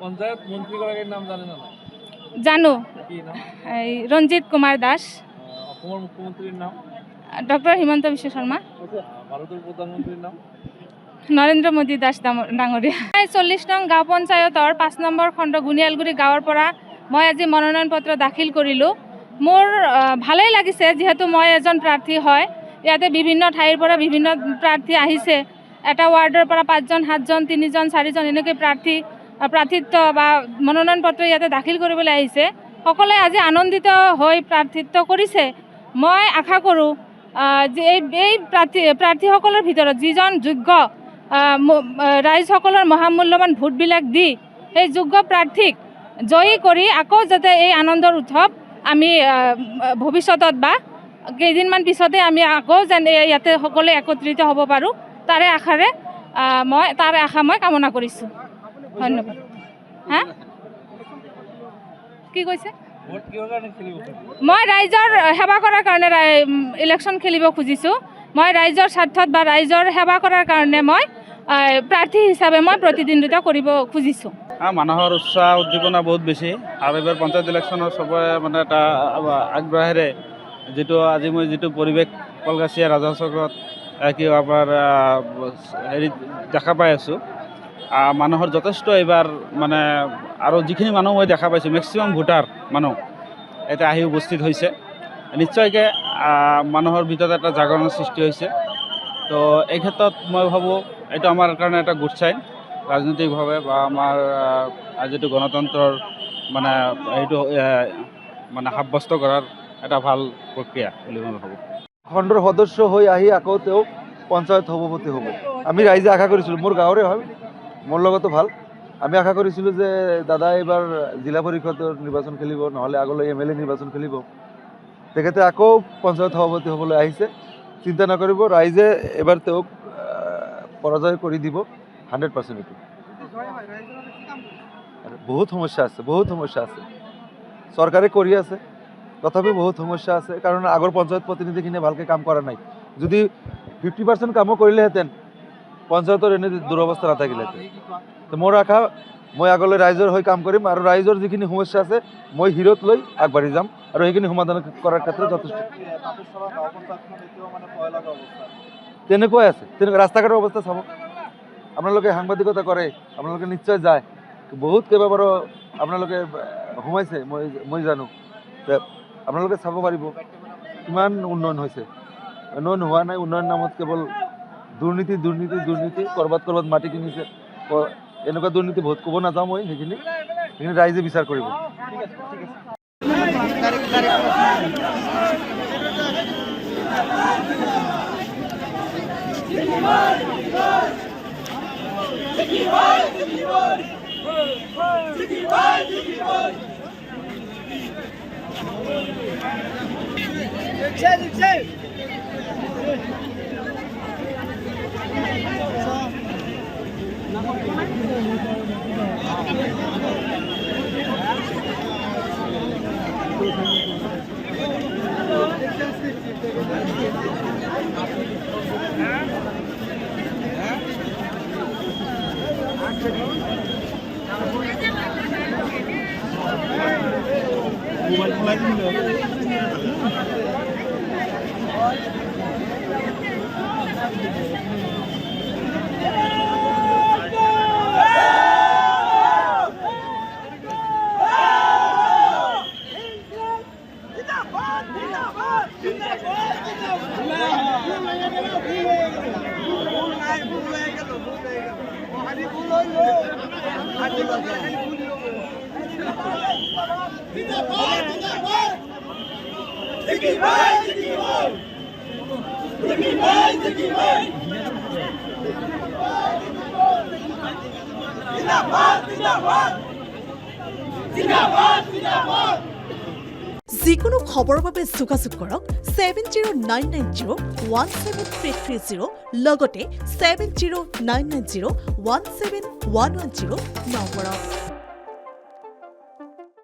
পঞ্চায়েত মন্ত্ৰীগৰাকীৰ নাম জানে না নাই? জানো, কি নাম? ৰঞ্জিত কুমাৰ দাস। অসমৰ মুখ্যমন্ত্ৰীৰ নাম? ডক্টৰ হিমন্ত বিশ্ব শৰ্মা। ভাৰতৰ প্ৰধানমন্ত্ৰীৰ নাম? নৰেন্দ্ৰ মোদী দাস ডাঙৰীয়া। 40 নং গাঁও পঞ্চায়তৰ 5 নম্বৰ খণ্ড গুণিয়ালগুৰি গাঁৱৰ পৰা মই আজি মনোনয়ন পত্ৰ দাখিল কৰিলোঁ। মোৰ ভালেই লাগিছে, যিহেতু মই এজন প্ৰাৰ্থী হয়। ইয়াতে বিভিন্ন ঠাইৰ পৰা বিভিন্ন প্ৰাৰ্থী আহিছে। এটা ৱাৰ্ডৰ পৰা 5জন, 7জন, 3জন, 4জন এনেকৈ প্ৰাৰ্থিত্ব বা মনোনয়ন পত্ৰ ইয়াতে দাখিল কৰিবলৈ আহিছে। সকলোৱে আজি আনন্দিত হৈ প্ৰাৰ্থিত্ব কৰিছে। মই আশা কৰোঁ যে এই প্ৰাৰ্থীসকলৰ ভিতৰত যিজন যোগ্য, ৰাইজসকলৰ মহামূল্যৱান ভোটবিলাক দি সেই যোগ্য প্ৰাৰ্থীক জয়ী কৰি আকৌ যাতে এই আনন্দৰ উৎসৱ আমি ভৱিষ্যতত বা কেইদিনমান পিছতে আমি আকৌ যেন ইয়াতে সকলোৱে একত্ৰিত হ'ব পাৰোঁ, তাৰে আশা মই কামনা কৰিছোঁ। ধন্যবাদ। হা, কি কৈছে? মই ৰাইজৰ সেৱা কৰাৰ কাৰণে ইলেকশ্যন খেলিব খুজিছোঁ। মই ৰাইজৰ স্বাৰ্থত বা ৰাইজৰ সেৱা কৰাৰ কাৰণে মই প্ৰাৰ্থী হিচাপে মই প্ৰতিদ্বন্দ্বিতা কৰিব খুজিছোঁ। মানুহৰ উৎসাহ উদ্দীপনা বহুত বেছি, আৰু এইবাৰ পঞ্চায়ত ইলেকশ্যনৰ চবৰে মানে এটা আগ্ৰহেৰে আজি মই যিটো পৰিৱেশ কলগাছিয়া ৰাজহ চক্ৰত আপোনাৰ হেৰিত দেখা পাই আছোঁ, মানুহৰ যথেষ্ট এইবাৰ মানে, আৰু যিখিনি মানুহ মই দেখা পাইছোঁ মেক্সিমাম ভোটাৰ মানুহ এতিয়া আহি উপস্থিত হৈছে। নিশ্চয়কৈ মানুহৰ ভিতৰত এটা জাগৰণৰ সৃষ্টি হৈছে। তো এই ক্ষেত্ৰত মই ভাবোঁ এইটো আমাৰ কাৰণে এটা গুড চাইন, ৰাজনৈতিকভাৱে বা আমাৰ যিটো গণতন্ত্ৰৰ মানে এইটো মানে সাব্যস্ত কৰাৰ এটা ভাল প্ৰক্ৰিয়া বুলি মই ভাবোঁ। খণ্ডৰ সদস্য হৈ আহি আকৌ তেওঁ পঞ্চায়ত সভাপতি হ'ব। আমি ৰাইজে আশা কৰিছিলোঁ, মোৰ গাঁৱৰে হয়, মোৰ লগতো ভাল। আমি আশা কৰিছিলোঁ যে দাদা এইবাৰ জিলা পৰিষদৰ নিৰ্বাচন খেলিব, নহ'লে আগলৈ MLA নিৰ্বাচন খেলিব। তেখেতে আকৌ পঞ্চায়ত সভাপতি হ'বলৈ আহিছে। চিন্তা নকৰিব, ৰাইজে এবাৰ তেওঁক পৰাজয় কৰি দিব 100%। বহুত সমস্যা আছে, চৰকাৰে কৰি আছে, তথাপিও বহুত সমস্যা আছে, কাৰণ আগৰ পঞ্চায়ত প্ৰতিনিধিখিনিয়ে ভালকৈ কাম কৰা নাই। যদি 50% কামো কৰিলেহেঁতেন, পঞ্চায়তৰ এনে দুৰৱস্থা নাথাকিলেহেঁতেন। তো মোৰ আশা, মই আগলৈ ৰাইজৰ হৈ কাম কৰিম, আৰু ৰাইজৰ যিখিনি সমস্যা আছে মই হিৰত লৈ আগবাঢ়ি যাম, আৰু সেইখিনি সমাধান কৰাৰ ক্ষেত্ৰত যথেষ্ট। তেনেকুৱাই আছে, ৰাস্তা ঘাটৰ অৱস্থা চাব। আপোনালোকে সাংবাদিকতা কৰে, আপোনালোকে নিশ্চয় যায়, বহুত কেইবাবাৰো আপোনালোকে সোমাইছে, মই জানো। আপোনালোকে চাব পাৰিব কিমান উন্নয়ন হৈছে। উন্নয়ন হোৱা নাই, উন্নয়ন নামত কেৱল দুৰ্নীতি, ক'ৰবাত মাটি কিনিছে, এনেকুৱা দুৰ্নীতি বহুত ক'ব নাযাওঁ মই, সেইখিনি ৰাইজে বিচাৰ কৰিব। যিকোনো খবৰৰ বাবে যোগাযোগ কৰক 7099017330 লগতে 7099017110 নম্বৰত।